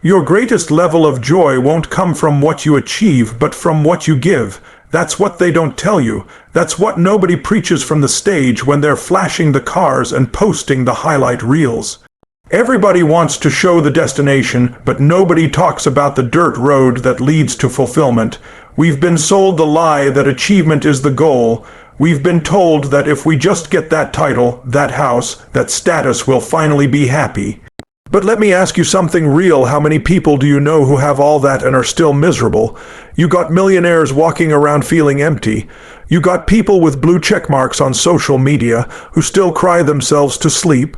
Your greatest level of joy won't come from what you achieve, but from what you give. That's what they don't tell you. That's what nobody preaches from the stage when they're flashing the cars and posting the highlight reels. Everybody wants to show the destination, but nobody talks about the dirt road that leads to fulfillment. We've been sold the lie that achievement is the goal. We've been told that if we just get that title, that house, that status, we'll finally be happy. But let me ask you something real. How many people do you know who have all that and are still miserable? You got millionaires walking around feeling empty. You got people with blue check marks on social media who still cry themselves to sleep.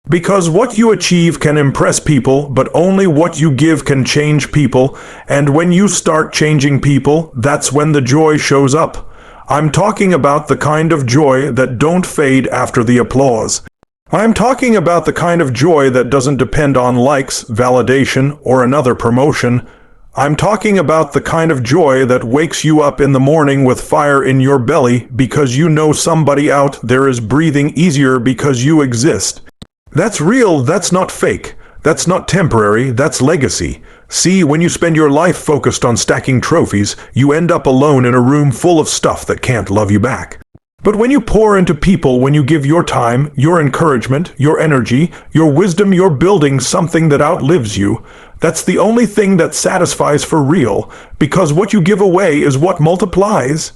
Because what you achieve can impress people, but only what you give can change people. And when you start changing people, that's when the joy shows up. I'm talking about the kind of joy that don't fade after the applause. I'm talking about the kind of joy that doesn't depend on likes, validation, or another promotion. I'm talking about the kind of joy that wakes you up in the morning with fire in your belly because you know somebody out there is breathing easier because you exist. That's real, that's not fake. That's not temporary, that's legacy. See, when you spend your life focused on stacking trophies, you end up alone in a room full of stuff that can't love you back. But when you pour into people, when you give your time, your encouragement, your energy, your wisdom, you're building something that outlives you. That's the only thing that satisfies for real, because what you give away is what multiplies.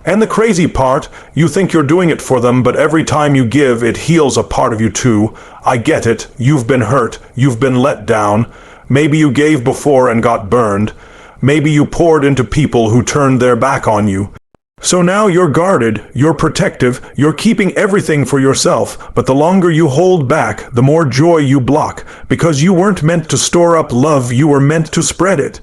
And the crazy part, you think you're doing it for them, but every time you give, it heals a part of you too. I get it. You've been hurt. You've been let down. Maybe you gave before and got burned. Maybe you poured into people who turned their back on you. So now you're guarded, you're protective, you're keeping everything for yourself, but the longer you hold back, the more joy you block, because you weren't meant to store up love, you were meant to spread it.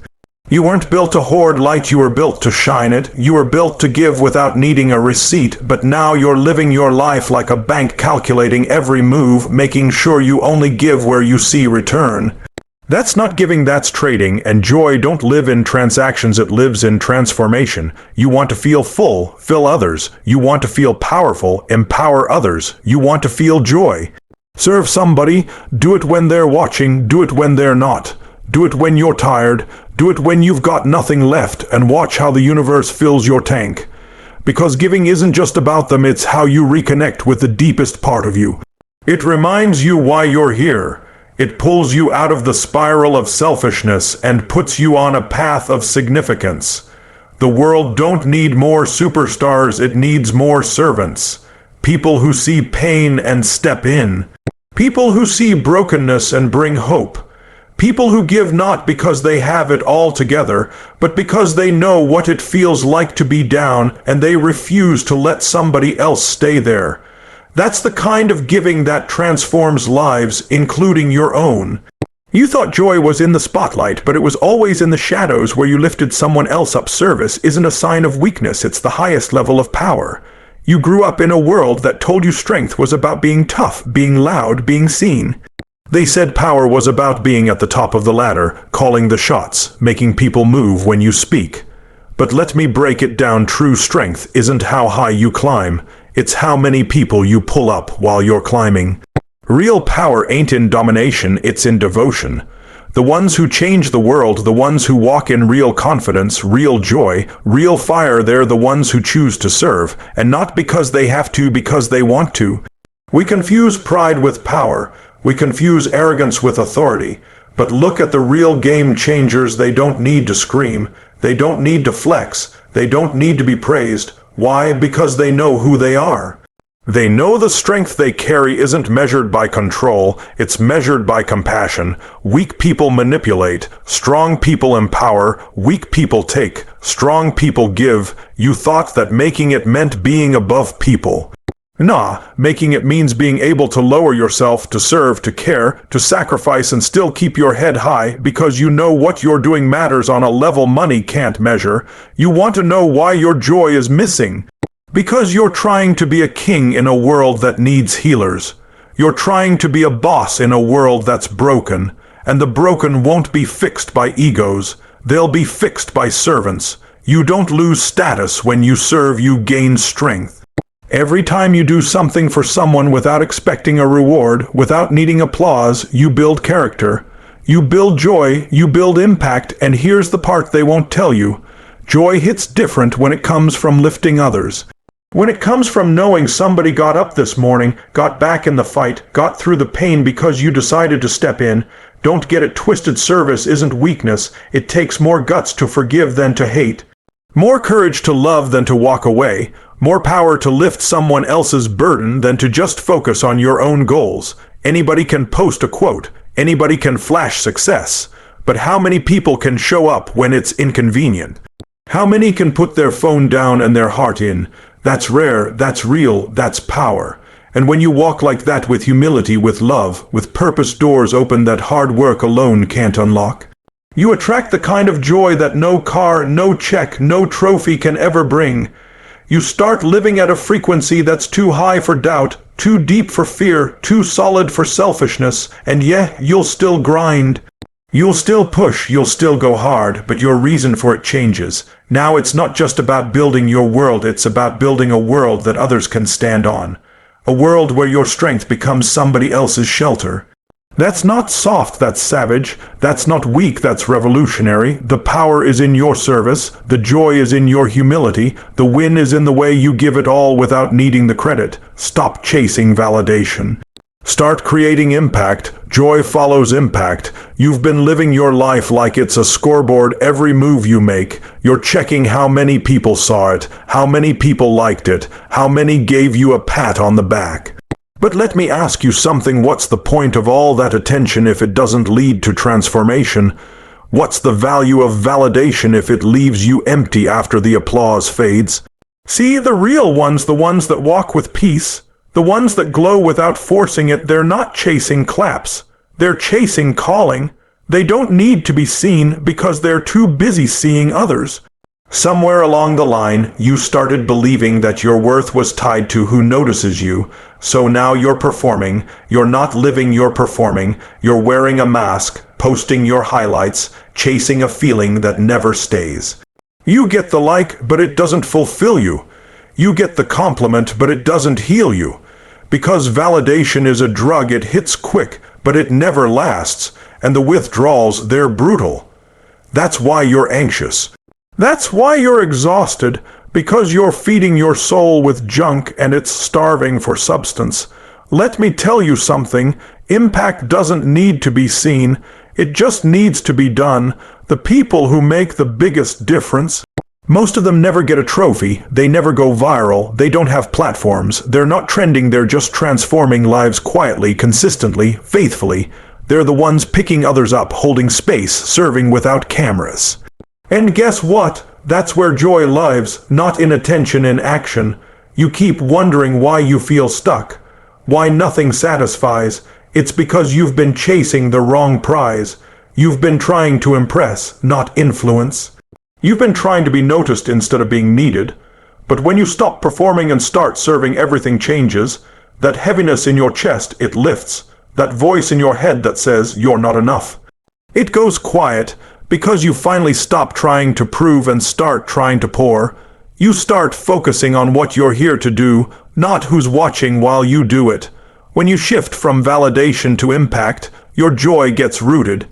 You weren't built to hoard light, you were built to shine it. You were built to give without needing a receipt, but now you're living your life like a bank, calculating every move, making sure you only give where you see return. That's not giving, that's trading, and joy don't live in transactions, it lives in transformation. You want to feel full, fill others. You want to feel powerful, empower others. You want to feel joy. Serve somebody, do it when they're watching, do it when they're not. Do it when you're tired, do it when you've got nothing left, and watch how the universe fills your tank. Because giving isn't just about them, it's how you reconnect with the deepest part of you. It reminds you why you're here. It pulls you out of the spiral of selfishness and puts you on a path of significance. The world don't need more superstars, it needs more servants. People who see pain and step in. People who see brokenness and bring hope. People who give not because they have it all together, but because they know what it feels like to be down and they refuse to let somebody else stay there. That's the kind of giving that transforms lives, including your own. You thought joy was in the spotlight, but it was always in the shadows where you lifted someone else up. Service isn't a sign of weakness, it's the highest level of power. You grew up in a world that told you strength was about being tough, being loud, being seen. They said power was about being at the top of the ladder, calling the shots, making people move when you speak. But let me break it down, true strength isn't how high you climb. It's how many people you pull up while you're climbing. Real power ain't in domination, it's in devotion. The ones who change the world, the ones who walk in real confidence, real joy, real fire, they're the ones who choose to serve, and not because they have to, because they want to. We confuse pride with power. We confuse arrogance with authority. But look at the real game changers. They don't need to scream. They don't need to flex. They don't need to be praised. Why? Because they know who they are. They know the strength they carry isn't measured by control, it's measured by compassion. Weak people manipulate, strong people empower, weak people take, strong people give. You thought that making it meant being above people. Nah, making it means being able to lower yourself, to serve, to care, to sacrifice and still keep your head high because you know what you're doing matters on a level money can't measure. You want to know why your joy is missing. Because you're trying to be a king in a world that needs healers. You're trying to be a boss in a world that's broken. And the broken won't be fixed by egos. They'll be fixed by servants. You don't lose status when you serve, you gain strength. Every time you do something for someone without expecting a reward, without needing applause, you build character. You build joy, you build impact, and here's the part they won't tell you. Joy hits different when it comes from lifting others. When it comes from knowing somebody got up this morning, got back in the fight, got through the pain because you decided to step in. Don't get it twisted, service isn't weakness. It takes more guts to forgive than to hate. More courage to love than to walk away. More power to lift someone else's burden than to just focus on your own goals. Anybody can post a quote. Anybody can flash success. But how many people can show up when it's inconvenient? How many can put their phone down and their heart in? That's rare, that's real, that's power. And when you walk like that with humility, with love, with purpose, doors open that hard work alone can't unlock. You attract the kind of joy that no car, no check, no trophy can ever bring. You start living at a frequency that's too high for doubt, too deep for fear, too solid for selfishness, and yeah, you'll still grind. You'll still push, you'll still go hard, but your reason for it changes. Now it's not just about building your world, it's about building a world that others can stand on. A world where your strength becomes somebody else's shelter. That's not soft, that's savage. That's not weak, that's revolutionary. The power is in your service. The joy is in your humility. The win is in the way you give it all without needing the credit. Stop chasing validation. Start creating impact. Joy follows impact. You've been living your life like it's a scoreboard every move you make. You're checking how many people saw it, how many people liked it, how many gave you a pat on the back. But let me ask you something. What's the point of all that attention if it doesn't lead to transformation? What's the value of validation if it leaves you empty after the applause fades? See, the real ones, the ones that walk with peace, the ones that glow without forcing it, they're not chasing claps. They're chasing calling. They don't need to be seen because they're too busy seeing others. Somewhere along the line, you started believing that your worth was tied to who notices you. So now you're performing. You're not living, you're performing. You're wearing a mask, posting your highlights, chasing a feeling that never stays. You get the like, but it doesn't fulfill you. You get the compliment, but it doesn't heal you. Because validation is a drug, it hits quick, but it never lasts, and the withdrawals, they're brutal. That's why you're anxious. That's why you're exhausted, because you're feeding your soul with junk and it's starving for substance. Let me tell you something, impact doesn't need to be seen, it just needs to be done. The people who make the biggest difference, most of them never get a trophy, they never go viral, they don't have platforms, they're not trending, they're just transforming lives quietly, consistently, faithfully. They're the ones picking others up, holding space, serving without cameras. And guess what? That's where joy lives, not in attention, in action. You keep wondering why you feel stuck, why nothing satisfies. It's because you've been chasing the wrong prize. You've been trying to impress, not influence. You've been trying to be noticed instead of being needed. But when you stop performing and start serving, everything changes. That heaviness in your chest, it lifts. That voice in your head that says you're not enough, it goes quiet. Because you finally stop trying to prove and start trying to pour. You start focusing on what you're here to do, not who's watching while you do it. When you shift from validation to impact, your joy gets rooted.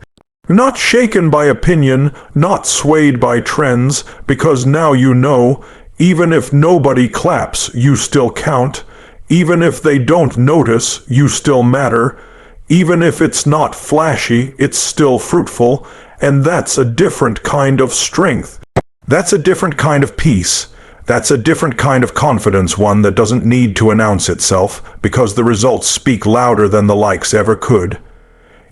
Not shaken by opinion, not swayed by trends, because now you know, even if nobody claps, you still count. Even if they don't notice, you still matter. Even if it's not flashy, it's still fruitful. And that's a different kind of strength. That's a different kind of peace. That's a different kind of confidence, one that doesn't need to announce itself, because the results speak louder than the likes ever could.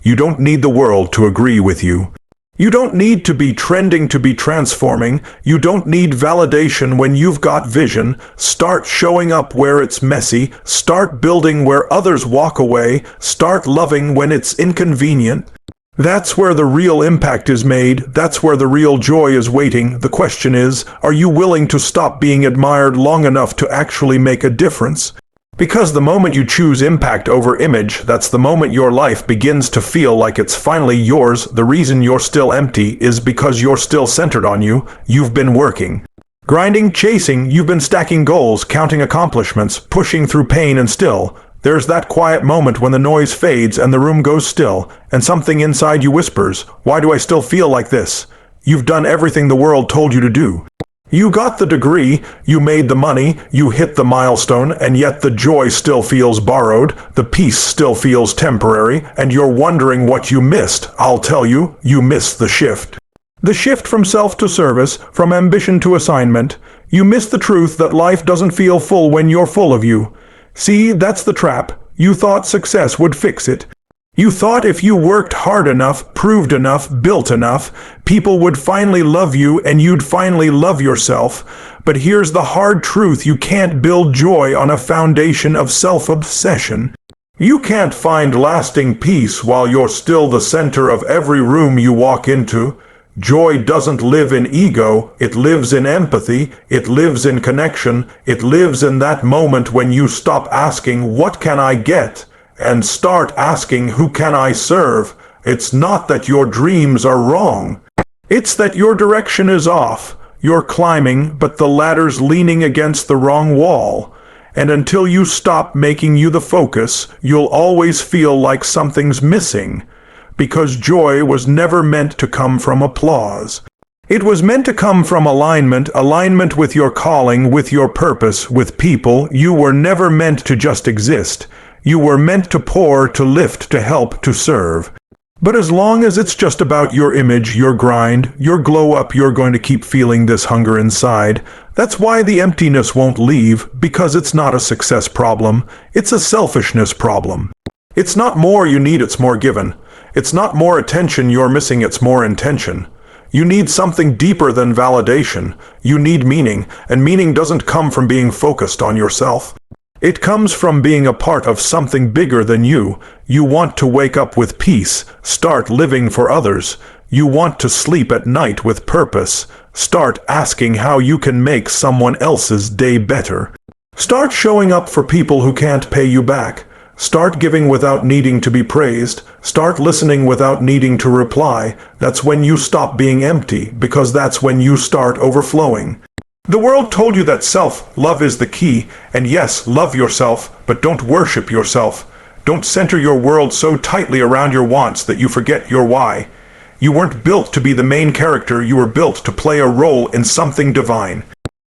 You don't need the world to agree with you. You don't need to be trending to be transforming. You don't need validation when you've got vision. Start showing up where it's messy. Start building where others walk away. Start loving when it's inconvenient. That's where the real impact is made. That's where the real joy is waiting. The question is, are you willing to stop being admired long enough to actually make a difference? Because the moment you choose impact over image, that's the moment your life begins to feel like it's finally yours. The reason you're still empty is because you're still centered on you. You've been working. Grinding, chasing, you've been stacking goals, counting accomplishments, pushing through pain, and still, There's that quiet moment when the noise fades and the room goes still, and something inside you whispers, "Why do I still feel like this?" You've done everything the world told you to do. You got the degree, you made the money, you hit the milestone, and yet the joy still feels borrowed, the peace still feels temporary, and you're wondering what you missed. I'll tell you, you missed the shift. The shift from self to service, from ambition to assignment. You miss the truth that life doesn't feel full when you're full of you. See, that's the trap. You thought success would fix it. You thought if you worked hard enough, proved enough, built enough, people would finally love you and you'd finally love yourself. But here's the hard truth: you can't build joy on a foundation of self-obsession. You can't find lasting peace while you're still the center of every room you walk into. Joy doesn't live in ego, it lives in empathy, it lives in connection, it lives in that moment when you stop asking, "What can I get?" and start asking, "Who can I serve?" It's not that your dreams are wrong. It's that your direction is off. You're climbing, but the ladder's leaning against the wrong wall. And until you stop making you the focus, you'll always feel like something's missing. Because joy was never meant to come from applause. It was meant to come from alignment, alignment with your calling, with your purpose, with people. You were never meant to just exist. You were meant to pour, to lift, to help, to serve. But as long as it's just about your image, your grind, your glow up, you're going to keep feeling this hunger inside. That's why the emptiness won't leave, because it's not a success problem. It's a selfishness problem. It's not more you need, it's more given. It's not more attention you're missing, it's more intention. You need something deeper than validation. You need meaning, and meaning doesn't come from being focused on yourself. It comes from being a part of something bigger than you. You want to wake up with peace, start living for others. You want to sleep at night with purpose. Start asking how you can make someone else's day better. Start showing up for people who can't pay you back. Start giving without needing to be praised. Start listening without needing to reply. That's when you stop being empty, because that's when you start overflowing. The world told you that self-love is the key, and yes, love yourself, but don't worship yourself. Don't center your world so tightly around your wants that you forget your why. You weren't built to be the main character, you were built to play a role in something divine.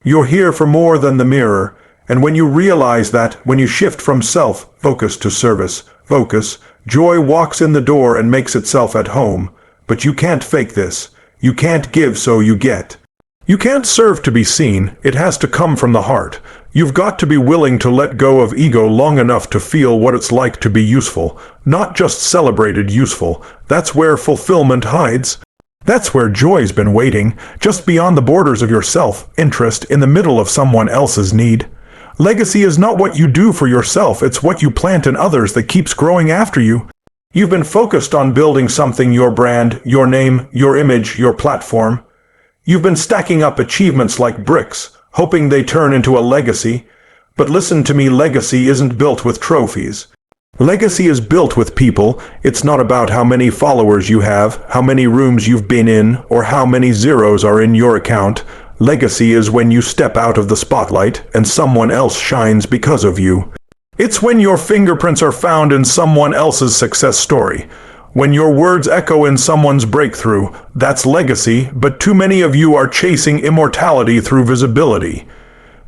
You're here for more than the mirror. And when you realize that, when you shift from self-focus to service-focus, joy walks in the door and makes itself at home. But you can't fake this. You can't give so you get. You can't serve to be seen. It has to come from the heart. You've got to be willing to let go of ego long enough to feel what it's like to be useful, not just celebrated useful. That's where fulfillment hides. That's where joy's been waiting, just beyond the borders of your self-interest, in the middle of someone else's need. Legacy is not what you do for yourself, it's what you plant in others that keeps growing after you. You've been focused on building something, your brand, your name, your image, your platform. You've been stacking up achievements like bricks, hoping they turn into a legacy. But listen to me, legacy isn't built with trophies. Legacy is built with people. It's not about how many followers you have, how many rooms you've been in, or how many zeros are in your account. Legacy is when you step out of the spotlight and someone else shines because of you. It's when your fingerprints are found in someone else's success story. When your words echo in someone's breakthrough. That's legacy, but too many of you are chasing immortality through visibility.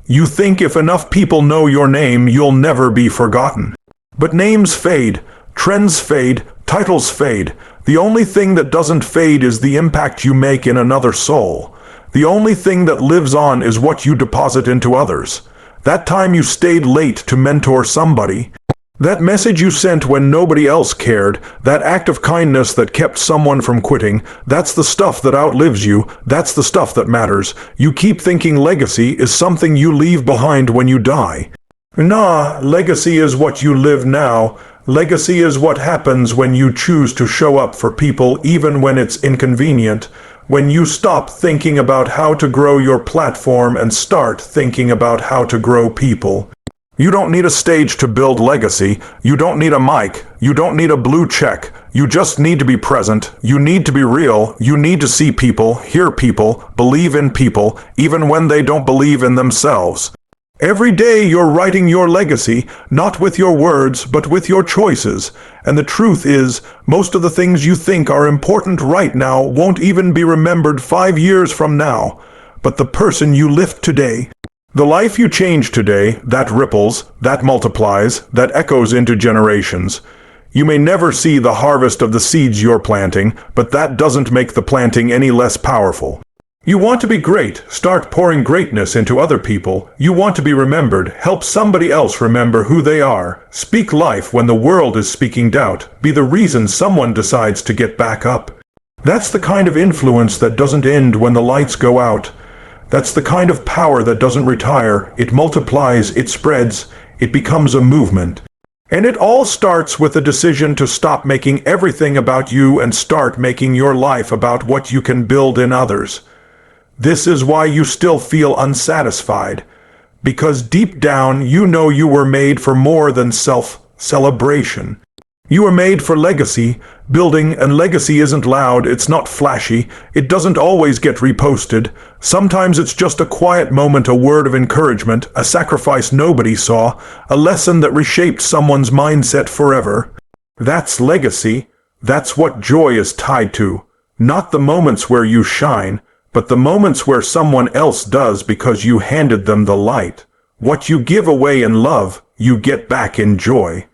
You think if enough people know your name, you'll never be forgotten. But names fade, trends fade, titles fade. The only thing that doesn't fade is the impact you make in another soul. The only thing that lives on is what you deposit into others. That time you stayed late to mentor somebody. That message you sent when nobody else cared. That act of kindness that kept someone from quitting. That's the stuff that outlives you. That's the stuff that matters. You keep thinking legacy is something you leave behind when you die. Nah, legacy is what you live now. Legacy is what happens when you choose to show up for people even when it's inconvenient. When you stop thinking about how to grow your platform and start thinking about how to grow people. You don't need a stage to build legacy. You don't need a mic. You don't need a blue check. You just need to be present. You need to be real. You need to see people, hear people, believe in people, even when they don't believe in themselves. Every day you're writing your legacy, not with your words, but with your choices. And the truth is, most of the things you think are important right now won't even be remembered 5 years from now. But the person you lift today, the life you change today, that ripples, that multiplies, that echoes into generations. You may never see the harvest of the seeds you're planting, but that doesn't make the planting any less powerful. You want to be great, start pouring greatness into other people. You want to be remembered, help somebody else remember who they are. Speak life when the world is speaking doubt. Be the reason someone decides to get back up. That's the kind of influence that doesn't end when the lights go out. That's the kind of power that doesn't retire. It multiplies, it spreads, it becomes a movement. And it all starts with the decision to stop making everything about you and start making your life about what you can build in others. This is why you still feel unsatisfied, because deep down you know you were made for more than self-celebration. You were made for legacy, building, and legacy isn't loud, it's not flashy, it doesn't always get reposted. Sometimes it's just a quiet moment, a word of encouragement, a sacrifice nobody saw, a lesson that reshaped someone's mindset forever. That's legacy. That's what joy is tied to. Not the moments where you shine, but the moments where someone else does because you handed them the light. What you give away in love, you get back in joy.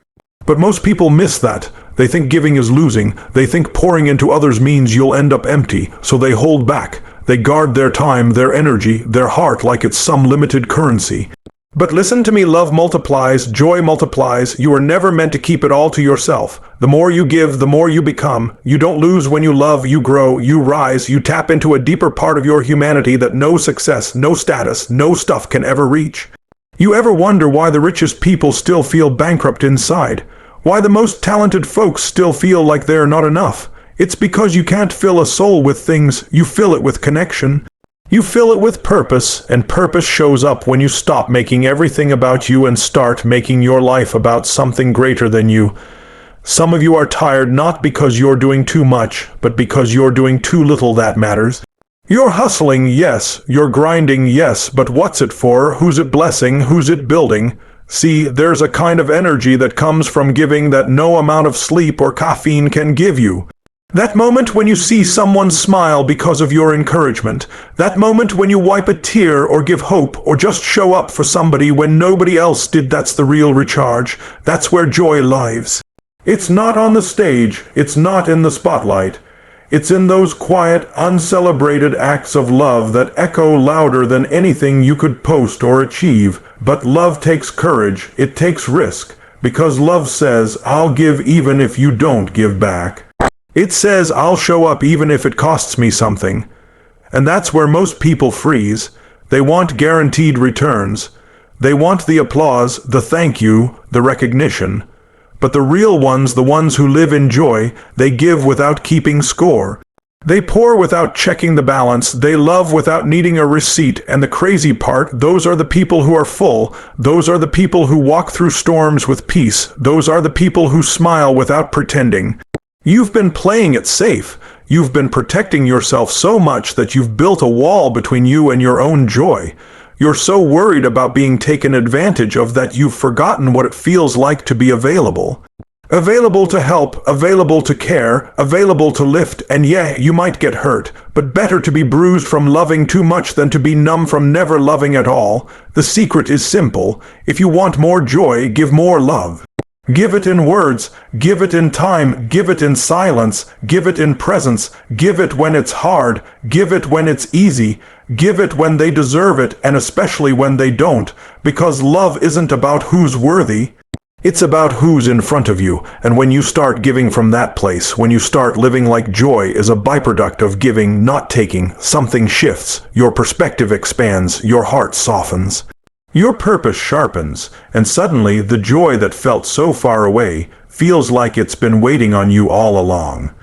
But most people miss that. They think giving is losing. They think pouring into others means you'll end up empty, so they hold back. They guard their time, their energy, their heart like it's some limited currency. But listen to me, love multiplies, joy multiplies. You are never meant to keep it all to yourself. The more you give, the more you become. You don't lose when you love, you grow, you rise, you tap into a deeper part of your humanity that no success, no status, no stuff can ever reach. You ever wonder why the richest people still feel bankrupt inside? Why the most talented folks still feel like they're not enough? It's because you can't fill a soul with things, you fill it with connection. You fill it with purpose, and purpose shows up when you stop making everything about you and start making your life about something greater than you. Some of you are tired not because you're doing too much, but because you're doing too little that matters. You're hustling, yes. You're grinding, yes. But what's it for? Who's it blessing? Who's it building? See, there's a kind of energy that comes from giving that no amount of sleep or caffeine can give you. That moment when you see someone smile because of your encouragement. That moment when you wipe a tear or give hope or just show up for somebody when nobody else did. That's the real recharge. That's where joy lives. It's not on the stage. It's not in the spotlight. It's in those quiet, uncelebrated acts of love that echo louder than anything you could post or achieve. But love takes courage. It takes risk. Because love says, I'll give even if you don't give back. It says, I'll show up even if it costs me something. And that's where most people freeze. They want guaranteed returns. They want the applause, the thank you, the recognition. But the real ones, the ones who live in joy, they give without keeping score. They pour without checking the balance. They love without needing a receipt. And the crazy part, those are the people who are full. Those are the people who walk through storms with peace. Those are the people who smile without pretending. You've been playing it safe. You've been protecting yourself so much that you've built a wall between you and your own joy. You're so worried about being taken advantage of that you've forgotten what it feels like to be available. Available to help, available to care, available to lift, and yeah, you might get hurt, but better to be bruised from loving too much than to be numb from never loving at all. The secret is simple. If you want more joy, give more love. Give it in words, give it in time, give it in silence, give it in presence, give it when it's hard, give it when it's easy, give it when they deserve it, and especially when they don't, because love isn't about who's worthy. It's about who's in front of you, and when you start giving from that place, when you start living like joy is a byproduct of giving, not taking, something shifts, your perspective expands, your heart softens. Your purpose sharpens, and suddenly the joy that felt so far away feels like it's been waiting on you all along.